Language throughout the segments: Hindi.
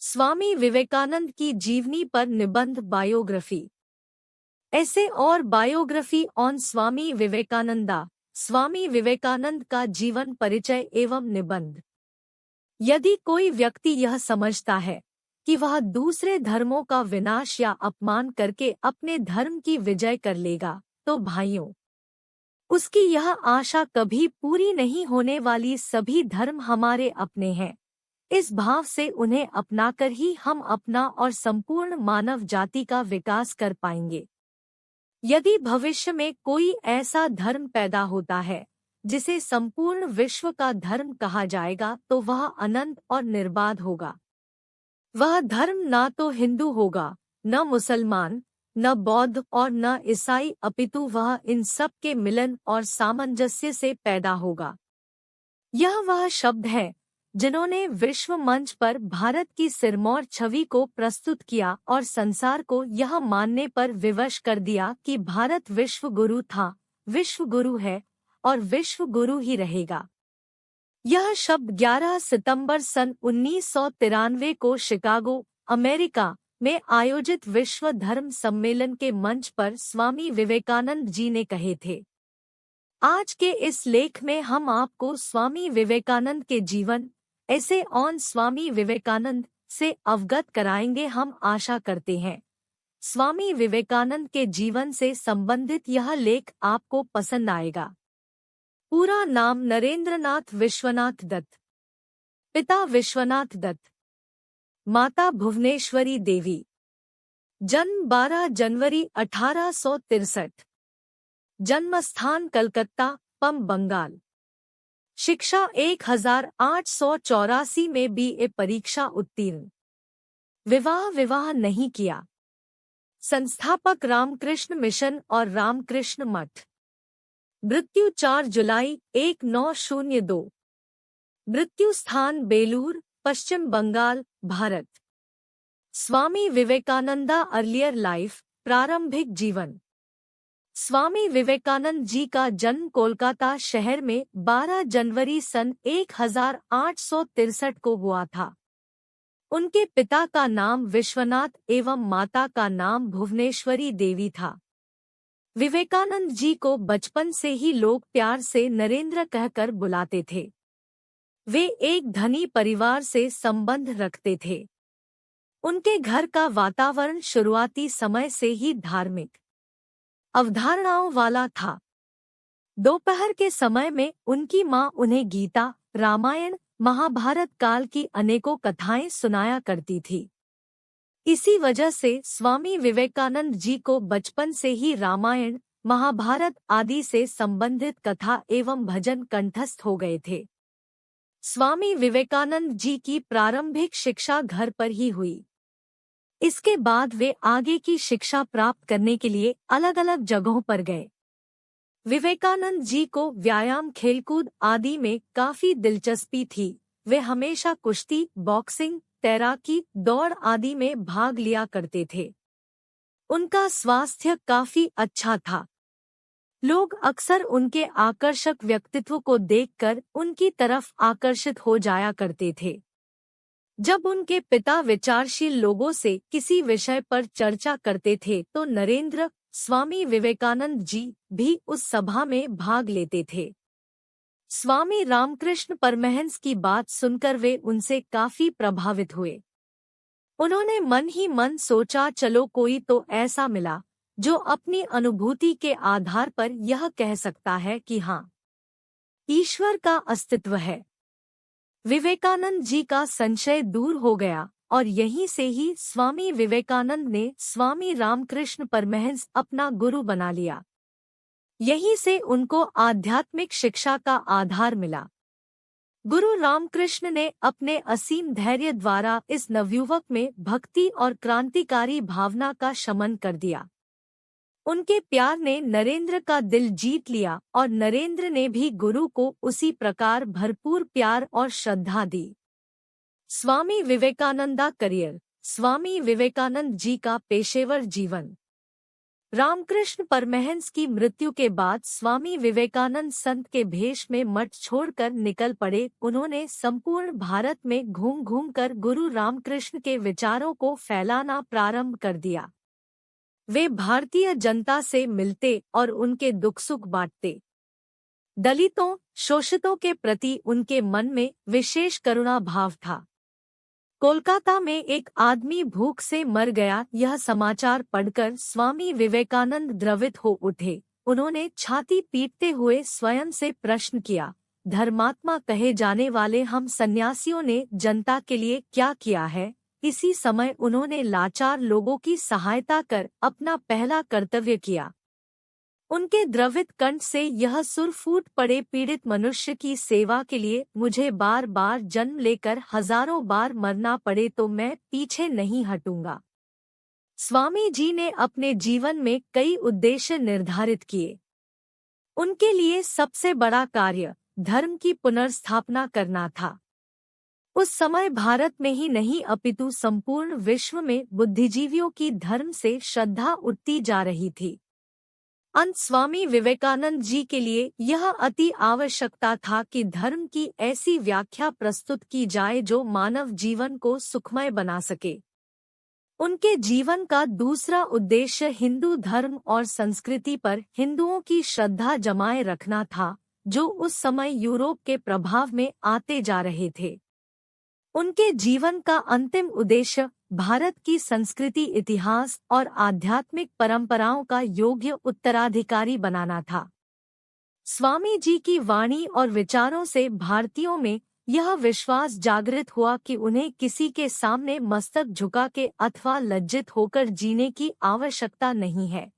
स्वामी विवेकानंद की जीवनी पर निबंध बायोग्राफी। ऐसे और बायोग्राफी ऑन स्वामी विवेकानंदा। स्वामी विवेकानंद का जीवन परिचय एवं निबंध। यदि कोई व्यक्ति यह समझता है कि वह दूसरे धर्मों का विनाश या अपमान करके अपने धर्म की विजय कर लेगा, तो भाइयों, उसकी यह आशा कभी पूरी नहीं होने वाली। सभी धर्म हमारे अपने हैं। इस भाव से उन्हें अपनाकर ही हम अपना और संपूर्ण मानव जाति का विकास कर पाएंगे। यदि भविष्य में कोई ऐसा धर्म पैदा होता है जिसे संपूर्ण विश्व का धर्म कहा जाएगा, तो वह अनंत और निर्बाध होगा। वह धर्म न तो हिंदू होगा, न मुसलमान, न बौद्ध और न ईसाई, अपितु वह इन सब के मिलन और सामंजस्य से पैदा होगा। यह वह शब्द है जिन्होंने विश्व मंच पर भारत की सिरमौर छवि को प्रस्तुत किया और संसार को यह मानने पर विवश कर दिया कि भारत विश्व गुरु था, विश्व गुरु है और विश्व गुरु ही रहेगा। यह शब्द 11 सितंबर सन 1993 को शिकागो, अमेरिका में आयोजित विश्व धर्म सम्मेलन के मंच पर स्वामी विवेकानंद जी ने कहे थे। आज के इस लेख में हम आपको स्वामी विवेकानंद के जीवन ऐसे ऑन स्वामी विवेकानंद से अवगत कराएंगे। हम आशा करते हैं स्वामी विवेकानंद के जीवन से संबंधित यह लेख आपको पसंद आएगा। पूरा नाम नरेंद्रनाथ विश्वनाथ दत्त, पिता विश्वनाथ दत्त, माता भुवनेश्वरी देवी। जन्म 12 जनवरी 1863। जन्मस्थान कलकत्ता, पम बंगाल। शिक्षा 1884 में बीए परीक्षा उत्तीर्ण। विवाह नहीं किया। संस्थापक रामकृष्ण मिशन और रामकृष्ण मठ। मृत्यु 4 जुलाई 1902। मृत्यु स्थान बेलूर, पश्चिम बंगाल, भारत। स्वामी विवेकानंदा अर्लियर लाइफ, प्रारंभिक जीवन। स्वामी विवेकानंद जी का जन्म कोलकाता शहर में 12 जनवरी सन 1863 को हुआ था। उनके पिता का नाम विश्वनाथ एवं माता का नाम भुवनेश्वरी देवी था। विवेकानंद जी को बचपन से ही लोग प्यार से नरेंद्र कहकर बुलाते थे। वे एक धनी परिवार से संबंध रखते थे। उनके घर का वातावरण शुरुआती समय से ही धार्मिक अवधारणाओं वाला था। दोपहर के समय में उनकी मां उन्हें गीता, रामायण, महाभारत काल की अनेकों कथाएं सुनाया करती थी। इसी वजह से स्वामी विवेकानंद जी को बचपन से ही रामायण, महाभारत आदि से संबंधित कथा एवं भजन कंठस्थ हो गए थे। स्वामी विवेकानंद जी की प्रारंभिक शिक्षा घर पर ही हुई। इसके बाद वे आगे की शिक्षा प्राप्त करने के लिए अलग अलग जगहों पर गए। विवेकानंद जी को व्यायाम, खेलकूद आदि में काफी दिलचस्पी थी। वे हमेशा कुश्ती, बॉक्सिंग, तैराकी, दौड़ आदि में भाग लिया करते थे। उनका स्वास्थ्य काफी अच्छा था। लोग अक्सर उनके आकर्षक व्यक्तित्व को देखकर उनकी तरफ आकर्षित हो जाया करते थे। जब उनके पिता विचारशील लोगों से किसी विषय पर चर्चा करते थे तो नरेंद्र, स्वामी विवेकानंद जी भी उस सभा में भाग लेते थे। स्वामी रामकृष्ण परमहंस की बात सुनकर वे उनसे काफी प्रभावित हुए। उन्होंने मन ही मन सोचा, चलो कोई तो ऐसा मिला जो अपनी अनुभूति के आधार पर यह कह सकता है कि हाँ, ईश्वर का अस्तित्व है। विवेकानंद जी का संशय दूर हो गया और यहीं से ही स्वामी विवेकानंद ने स्वामी रामकृष्ण परमहंस अपना गुरु बना लिया। यहीं से उनको आध्यात्मिक शिक्षा का आधार मिला। गुरु रामकृष्ण ने अपने असीम धैर्य द्वारा इस नवयुवक में भक्ति और क्रांतिकारी भावना का शमन कर दिया। उनके प्यार ने नरेंद्र का दिल जीत लिया और नरेंद्र ने भी गुरु को उसी प्रकार भरपूर प्यार और श्रद्धा दी। स्वामी विवेकानंदा करियर। स्वामी विवेकानंद जी का पेशेवर जीवन। रामकृष्ण परमहंस की मृत्यु के बाद स्वामी विवेकानंद संत के भेष में मठ छोड़कर निकल पड़े। उन्होंने संपूर्ण भारत में घूम घूम कर गुरु रामकृष्ण के विचारों को फैलाना प्रारंभ कर दिया। वे भारतीय जनता से मिलते और उनके दुख सुख बांटते। दलितों, शोषितों के प्रति उनके मन में विशेष करुणा भाव था। कोलकाता में एक आदमी भूख से मर गया, यह समाचार पढ़कर स्वामी विवेकानंद द्रवित हो उठे। उन्होंने छाती पीटते हुए स्वयं से प्रश्न किया, धर्मात्मा कहे जाने वाले हम सन्यासियों ने जनता के लिए क्या किया है? इसी समय उन्होंने लाचार लोगों की सहायता कर अपना पहला कर्तव्य किया। उनके द्रवित कंठ से यह सुर फूट पड़े, पीड़ित मनुष्य की सेवा के लिए मुझे बार बार जन्म लेकर हजारों बार मरना पड़े तो मैं पीछे नहीं हटूंगा। स्वामी जी ने अपने जीवन में कई उद्देश्य निर्धारित किए। उनके लिए सबसे बड़ा कार्य धर्म की पुनर्स्थापना करना था। उस समय भारत में ही नहीं अपितु संपूर्ण विश्व में बुद्धिजीवियों की धर्म से श्रद्धा उठती जा रही थी। अंत स्वामी विवेकानंद जी के लिए यह अति आवश्यकता था कि धर्म की ऐसी व्याख्या प्रस्तुत की जाए जो मानव जीवन को सुखमय बना सके। उनके जीवन का दूसरा उद्देश्य हिंदू धर्म और संस्कृति पर हिंदुओं की श्रद्धा जमाए रखना था, जो उस समय यूरोप के प्रभाव में आते जा रहे थे। उनके जीवन का अंतिम उद्देश्य भारत की संस्कृति, इतिहास और आध्यात्मिक परंपराओं का योग्य उत्तराधिकारी बनाना था। स्वामी जी की वाणी और विचारों से भारतीयों में यह विश्वास जागृत हुआ कि उन्हें किसी के सामने मस्तक झुका के अथवा लज्जित होकर जीने की आवश्यकता नहीं है।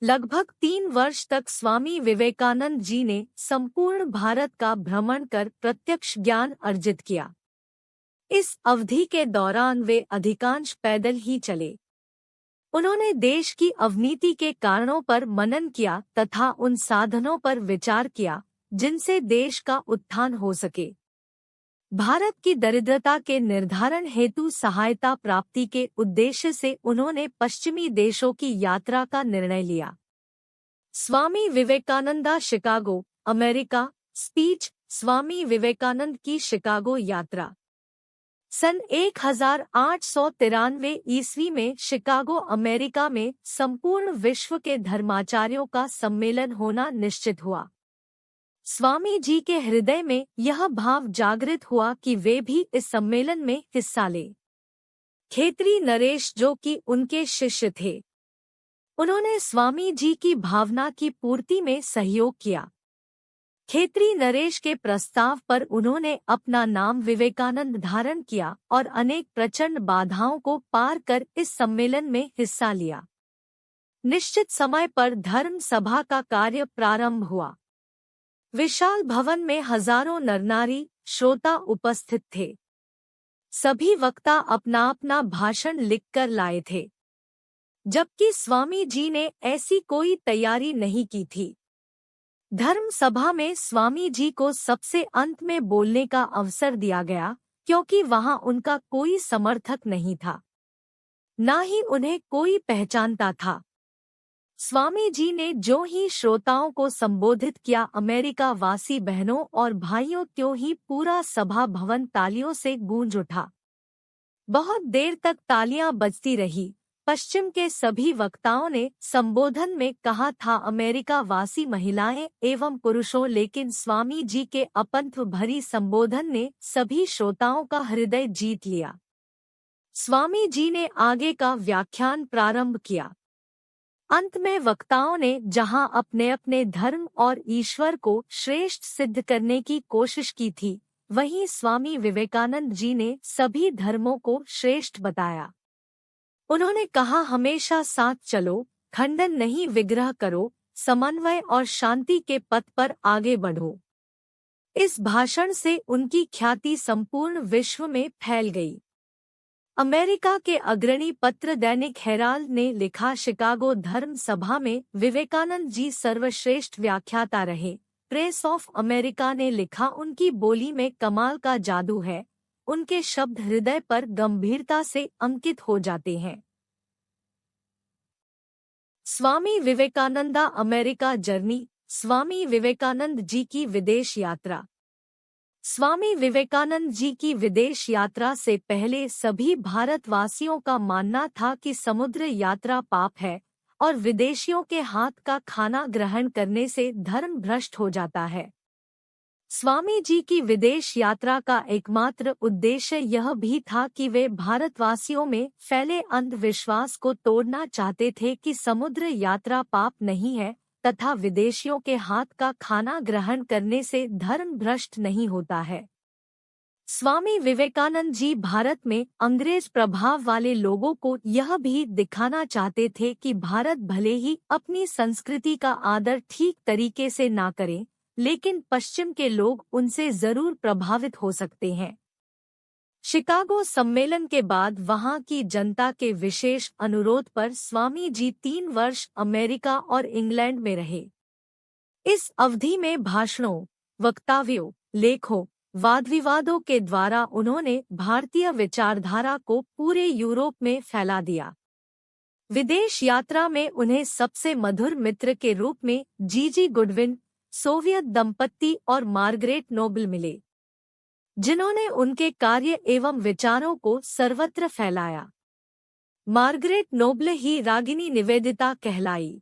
लगभग 3 वर्ष तक स्वामी विवेकानंद जी ने संपूर्ण भारत का भ्रमण कर प्रत्यक्ष ज्ञान अर्जित किया। इस अवधि के दौरान वे अधिकांश पैदल ही चले। उन्होंने देश की अवनीति के कारणों पर मनन किया तथा उन साधनों पर विचार किया जिनसे देश का उत्थान हो सके। भारत की दरिद्रता के निर्धारण हेतु सहायता प्राप्ति के उद्देश्य से उन्होंने पश्चिमी देशों की यात्रा का निर्णय लिया। स्वामी Vivekananda Chicago, America. Speech, Swami Vivekananda की शिकागो यात्रा। सन 1893 ईस्वी में शिकागो, अमेरिका में संपूर्ण विश्व के धर्माचार्यों का सम्मेलन होना निश्चित हुआ। स्वामी जी के हृदय में यह भाव जागृत हुआ कि वे भी इस सम्मेलन में हिस्सा लें। खेतरी नरेश, जो कि उनके शिष्य थे, उन्होंने स्वामी जी की भावना की पूर्ति में सहयोग किया। खेतरी नरेश के प्रस्ताव पर उन्होंने अपना नाम विवेकानंद धारण किया और अनेक प्रचंड बाधाओं को पार कर इस सम्मेलन में हिस्सा लिया। निश्चित समय पर धर्म सभा का कार्य प्रारंभ हुआ। विशाल भवन में हजारों नरनारी श्रोता उपस्थित थे। सभी वक्ता अपना अपना भाषण लिखकर लाए थे, जबकि स्वामी जी ने ऐसी कोई तैयारी नहीं की थी। धर्म सभा में स्वामी जी को सबसे अंत में बोलने का अवसर दिया गया, क्योंकि वहां उनका कोई समर्थक नहीं था, ना ही उन्हें कोई पहचानता था। स्वामी जी ने जो ही श्रोताओं को संबोधित किया, अमेरिका वासी बहनों और भाइयों, त्यों ही पूरा सभा भवन तालियों से गूंज उठा। बहुत देर तक तालियां बजती रही। पश्चिम के सभी वक्ताओं ने संबोधन में कहा था अमेरिका वासी महिलाएं एवं पुरुषों, लेकिन स्वामी जी के अपंथ भरी संबोधन ने सभी श्रोताओं का हृदय जीत लिया। स्वामी जी ने आगे का व्याख्यान प्रारंभ किया। अंत में वक्ताओं ने जहां अपने अपने धर्म और ईश्वर को श्रेष्ठ सिद्ध करने की कोशिश की थी, वहीं स्वामी विवेकानंद जी ने सभी धर्मों को श्रेष्ठ बताया। उन्होंने कहा, हमेशा साथ चलो, खंडन नहीं, विग्रह करो, समन्वय और शांति के पथ पर आगे बढ़ो। इस भाषण से उनकी ख्याति संपूर्ण विश्व में फैल गई। अमेरिका के अग्रणी पत्र दैनिक हेराल्ड ने लिखा, शिकागो धर्म सभा में विवेकानंद जी सर्वश्रेष्ठ व्याख्याता रहे। प्रेस ऑफ अमेरिका ने लिखा, उनकी बोली में कमाल का जादू है, उनके शब्द हृदय पर गंभीरता से अंकित हो जाते हैं। स्वामी विवेकानंदा अमेरिका जर्नी। स्वामी विवेकानंद जी की विदेश यात्रा। स्वामी विवेकानंद जी की विदेश यात्रा से पहले सभी भारतवासियों का मानना था कि समुद्र यात्रा पाप है और विदेशियों के हाथ का खाना ग्रहण करने से धर्म भ्रष्ट हो जाता है। स्वामी जी की विदेश यात्रा का एकमात्र उद्देश्य यह भी था कि वे भारतवासियों में फैले अंधविश्वास को तोड़ना चाहते थे कि समुद्र यात्रा पाप नहीं है तथा विदेशियों के हाथ का खाना ग्रहण करने से धर्म भ्रष्ट नहीं होता है। स्वामी विवेकानंद जी भारत में अंग्रेज प्रभाव वाले लोगों को यह भी दिखाना चाहते थे कि भारत भले ही अपनी संस्कृति का आदर ठीक तरीके से ना करे, लेकिन पश्चिम के लोग उनसे जरूर प्रभावित हो सकते हैं। शिकागो सम्मेलन के बाद वहां की जनता के विशेष अनुरोध पर स्वामी जी 3 वर्ष अमेरिका और इंग्लैंड में रहे। इस अवधि में भाषणों, वक्तव्यों, लेखों, वाद विवादों के द्वारा उन्होंने भारतीय विचारधारा को पूरे यूरोप में फैला दिया। विदेश यात्रा में उन्हें सबसे मधुर मित्र के रूप में जीजी गुडविन, सोवियत दंपत्ति और मार्गरेट नोबल मिले, जिन्होंने उनके कार्य एवं विचारों को सर्वत्र फैलाया। मार्गरेट नोबल ही रागिनी निवेदिता कहलाई।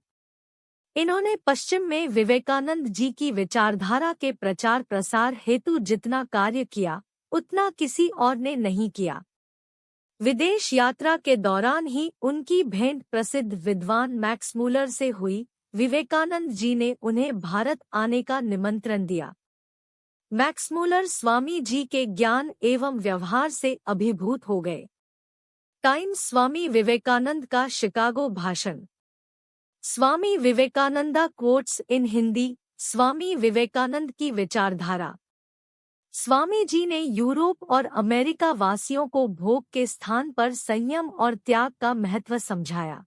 इन्होंने पश्चिम में विवेकानंद जी की विचारधारा के प्रचार प्रसार हेतु जितना कार्य किया, उतना किसी और ने नहीं किया। विदेश यात्रा के दौरान ही उनकी भेंट प्रसिद्ध विद्वान मैक्स मूलर से हुई। विवेकानंद जी ने उन्हें भारत आने का निमंत्रण दिया। मैक्स मूलर स्वामी जी के ज्ञान एवं व्यवहार से अभिभूत हो गए। टाइम्स स्वामी विवेकानंद का शिकागो भाषण। स्वामी विवेकानंदा कोट्स इन हिंदी। स्वामी विवेकानंद की विचारधारा। स्वामी जी ने यूरोप और अमेरिका वासियों को भोग के स्थान पर संयम और त्याग का महत्व समझाया,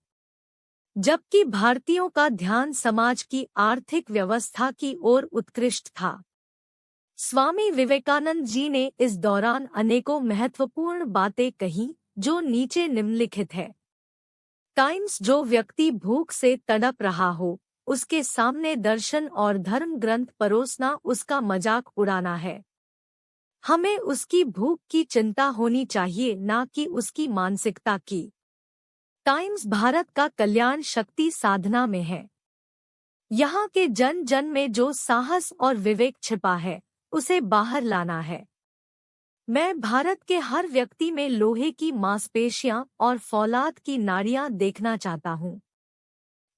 जबकि भारतीयों का ध्यान समाज की आर्थिक व्यवस्था की ओर उत्कृष्ट था। स्वामी विवेकानंद जी ने इस दौरान अनेकों महत्वपूर्ण बातें कही जो नीचे निम्नलिखित है। टाइम्स, जो व्यक्ति भूख से तड़प रहा हो, उसके सामने दर्शन और धर्म ग्रंथ परोसना उसका मजाक उड़ाना है। हमें उसकी भूख की चिंता होनी चाहिए, ना कि उसकी मानसिकता की। टाइम्स, भारत का कल्याण शक्ति साधना में है। यहाँ के जन जन में जो साहस और विवेक छिपा है, उसे बाहर लाना है। मैं भारत के हर व्यक्ति में लोहे की मांसपेशियां और फौलाद की नाड़ियां देखना चाहता हूँ।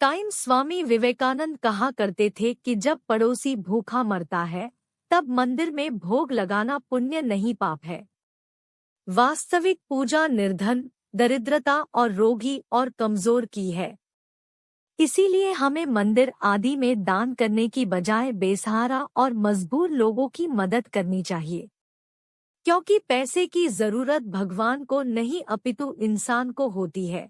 टाइम्स, स्वामी विवेकानंद कहा करते थे कि जब पड़ोसी भूखा मरता है, तब मंदिर में भोग लगाना पुण्य नहीं पाप है। वास्तविक पूजा निर्धन, दरिद्रता और रोगी और कमजोर की है। इसीलिए हमें मंदिर आदि में दान करने की बजाय बेसहारा और मजबूर लोगों की मदद करनी चाहिए, क्योंकि पैसे की जरूरत भगवान को नहीं अपितु इंसान को होती है।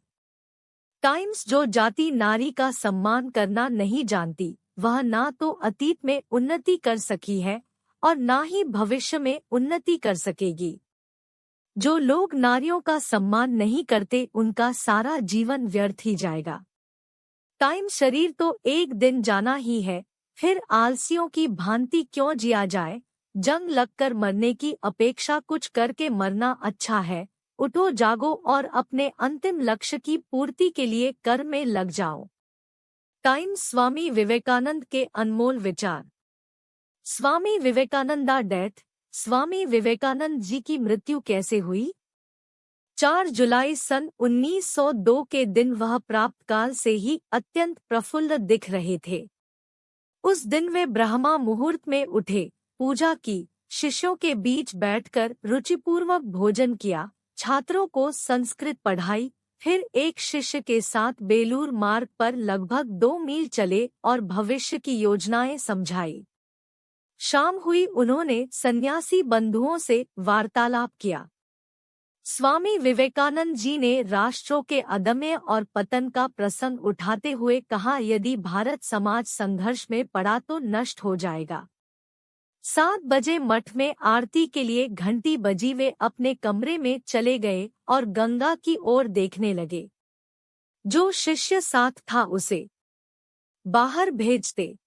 टाइम्स, जो जाति नारी का सम्मान करना नहीं जानती, वह ना तो अतीत में उन्नति कर सकी है और ना ही भविष्य में उन्नति कर सकेगी। जो लोग नारियों का सम्मान नहीं करते, उनका सारा जीवन व्यर्थ ही जाएगा। टाइम, शरीर तो एक दिन जाना ही है, फिर आलसियों की भांति क्यों जिया जाए। जंग लगकर मरने की अपेक्षा कुछ करके मरना अच्छा है। उठो जागो और अपने अंतिम लक्ष्य की पूर्ति के लिए कर्म में लग जाओ। टाइम्स, स्वामी विवेकानंद के अनमोल विचार। स्वामी विवेकानंदा डेथ। स्वामी विवेकानंद जी की मृत्यु कैसे हुई? 4 जुलाई सन 1902 के दिन वह प्राप्तकाल से ही अत्यंत प्रफुल्ल दिख रहे थे। उस दिन वे ब्रह्मा मुहूर्त में उठे, पूजा की, शिष्यों के बीच बैठकर रुचिपूर्वक भोजन किया, छात्रों को संस्कृत पढ़ाई, फिर एक शिष्य के साथ बेलूर मार्ग पर लगभग 2 मील चले और भविष्य की योजनाएं समझाई। शाम हुई, उन्होंने सन्यासी बंधुओं से वार्तालाप किया। स्वामी विवेकानंद जी ने राष्ट्रों के अदम्य और पतन का प्रसंग उठाते हुए कहा, यदि भारत समाज संघर्ष में पड़ा तो नष्ट हो जाएगा। 7 बजे मठ में आरती के लिए घंटी बजी, वे अपने कमरे में चले गए और गंगा की ओर देखने लगे। जो शिष्य साथ था उसे बाहर भेजते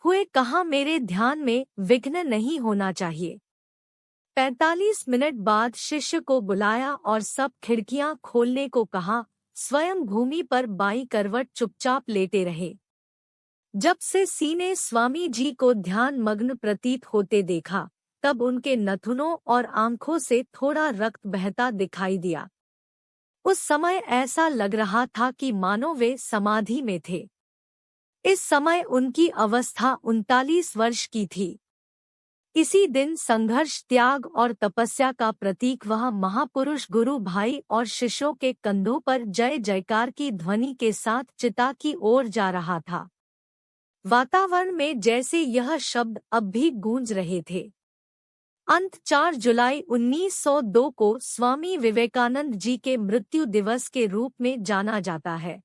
हुए कहा, मेरे ध्यान में विघ्न नहीं होना चाहिए। 45 मिनट बाद शिष्य को बुलाया और सब खिड़कियां खोलने को कहा। स्वयं भूमि पर बाईं करवट चुपचाप लेटे रहे। जब से सीने स्वामी जी को ध्यान मग्न प्रतीत होते देखा, तब उनके नथुनों और आंखों से थोड़ा रक्त बहता दिखाई दिया। उस समय ऐसा लग रहा था कि मानो वे समाधि में थे। इस समय उनकी अवस्था 39 वर्ष की थी। इसी दिन संघर्ष, त्याग और तपस्या का प्रतीक वह महापुरुष गुरु भाई और शिष्यों के कंधों पर जय जयकार की ध्वनि के साथ चिता की ओर जा रहा था। वातावरण में जैसे यह शब्द अब भी गूंज रहे थे। अंत 4 जुलाई 1902 को स्वामी विवेकानंद जी के मृत्यु दिवस के रूप में जाना जाता है।